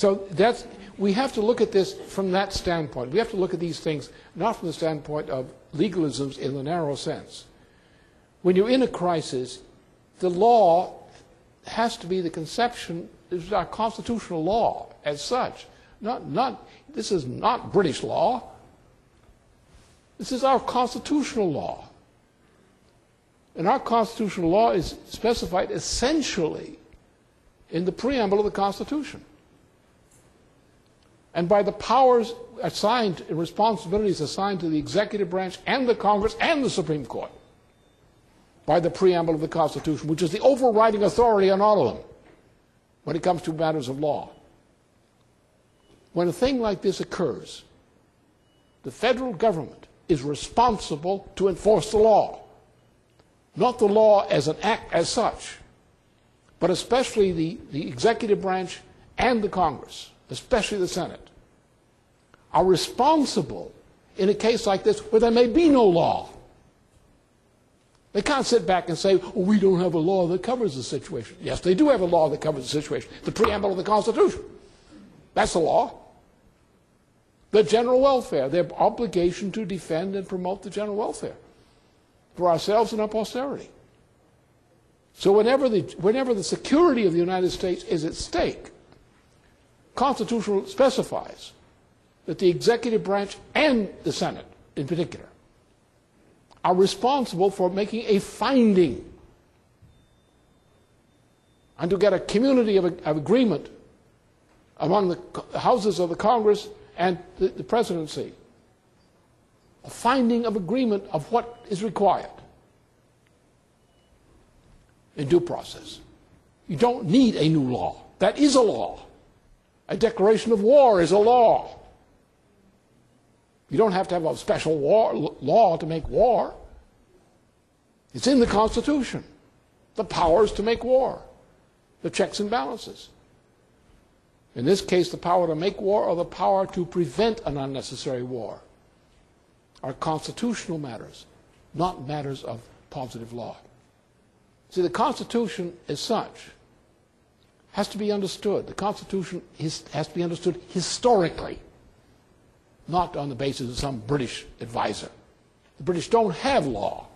So we have to look at this from that standpoint. We have to look at these things not from the standpoint of legalisms in the narrow sense. When you're in a crisis, the law has to be the conception, this is our constitutional law as such. This is not British law. This is our constitutional law. And our constitutional law is specified essentially in the preamble of the Constitution. And by the powers assigned and responsibilities assigned to the executive branch and the Congress and the Supreme Court by the preamble of the Constitution, which is the overriding authority on all of them when it comes to matters of law. When a thing like this occurs, the federal government is responsible to enforce the law. Not the law as an act as such, but especially the executive branch and the Congress, especially the Senate, are responsible in a case like this where there may be no law. They can't sit back and say, oh, we don't have a law that covers the situation. Yes, they do have a law that covers the situation. The preamble of the Constitution. That's the law. The general welfare, their obligation to defend and promote the general welfare for ourselves and our posterity. So whenever the security of the United States is at stake, Constitution specifies that the executive branch and the Senate in particular are responsible for making a finding and to get a community of agreement among the houses of the Congress and the presidency. A finding of agreement of what is required in due process. You don't need a new law. That is a law. A declaration of war is a law. You don't have to have a special law to make war. It's in the Constitution. The powers to make war. The checks and balances. In this case, the power to make war or the power to prevent an unnecessary war are constitutional matters, not matters of positive law. See, the Constitution as such has to be understood. The Constitution has to be understood historically, not on the basis of some British advisor. The British don't have law.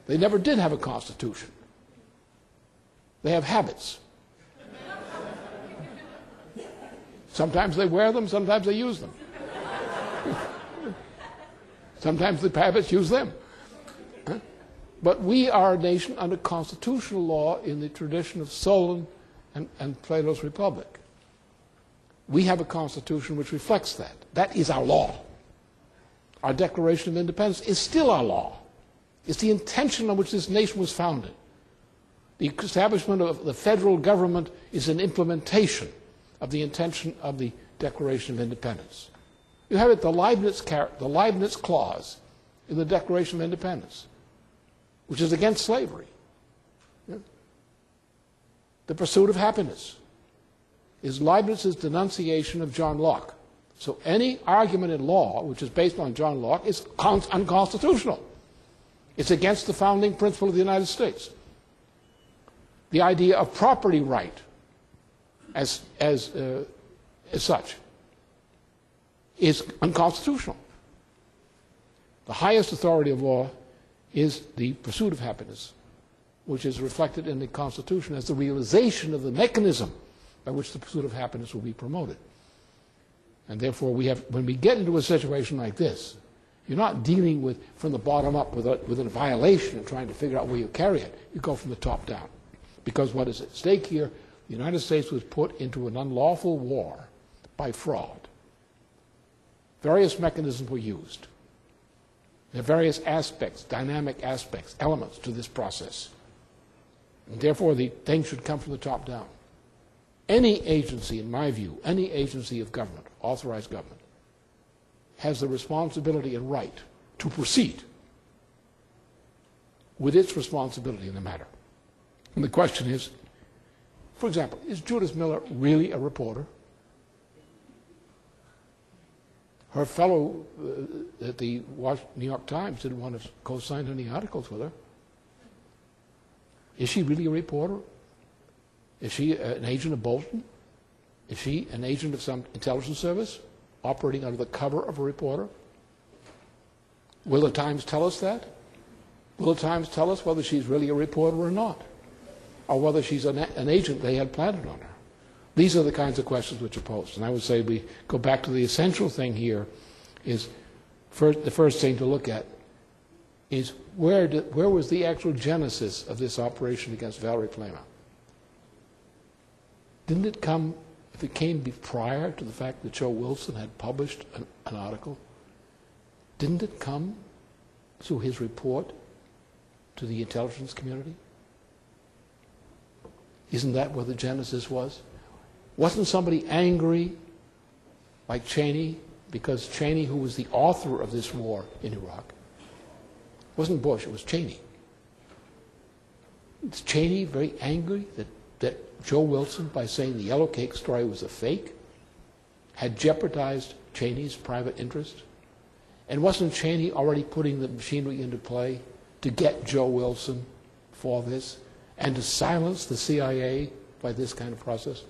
They never did have a Constitution. They have habits. Sometimes they wear them, sometimes they use them. Sometimes the habits use them. But we are a nation under constitutional law in the tradition of Solon and Plato's Republic. We have a constitution which reflects that. That is our law. Our Declaration of Independence is still our law. It's the intention on which this nation was founded. The establishment of the federal government is an implementation of the intention of the Declaration of Independence. You have it, the Leibniz clause in the Declaration of Independence, which is against slavery. Yeah. The pursuit of happiness is Leibniz's denunciation of John Locke. So any argument in law which is based on John Locke is unconstitutional. It's against the founding principle of the United States. The idea of property right as such is unconstitutional. The highest authority of law is the pursuit of happiness, which is reflected in the Constitution as the realization of the mechanism by which the pursuit of happiness will be promoted. And therefore, when we get into a situation like this, you're not dealing with from the bottom up with a violation and trying to figure out where you carry it. You go from the top down. Because what is at stake here, the United States was put into an unlawful war by fraud. Various mechanisms were used. There are various aspects, dynamic aspects, elements to this process. And therefore, the thing should come from the top down. Any agency, in my view, any agency of government, authorized government, has the responsibility and right to proceed with its responsibility in the matter. And the question is, for example, is Judith Miller really a reporter? Her fellow at the New York Times didn't want to co-sign any articles with her. Is she really a reporter? Is she an agent of Bolton? Is she an agent of some intelligence service operating under the cover of a reporter? Will the Times tell us that? Will the Times tell us whether she's really a reporter or not? Or whether she's an agent they had planted on her? These are the kinds of questions which are posed. And I would say we go back to the essential thing here is the first thing to look at is where was the actual genesis of this operation against Valerie Plame? Didn't it come, if it came prior to the fact that Joe Wilson had published an article, didn't it come through his report to the intelligence community? Isn't that where the genesis was? Wasn't somebody angry, like Cheney, because Cheney, who was the author of this war in Iraq, it wasn't Bush, it was Cheney. Is Cheney very angry that Joe Wilson, by saying the Yellow Cake story was a fake, had jeopardized Cheney's private interest? And wasn't Cheney already putting the machinery into play to get Joe Wilson for this and to silence the CIA by this kind of process?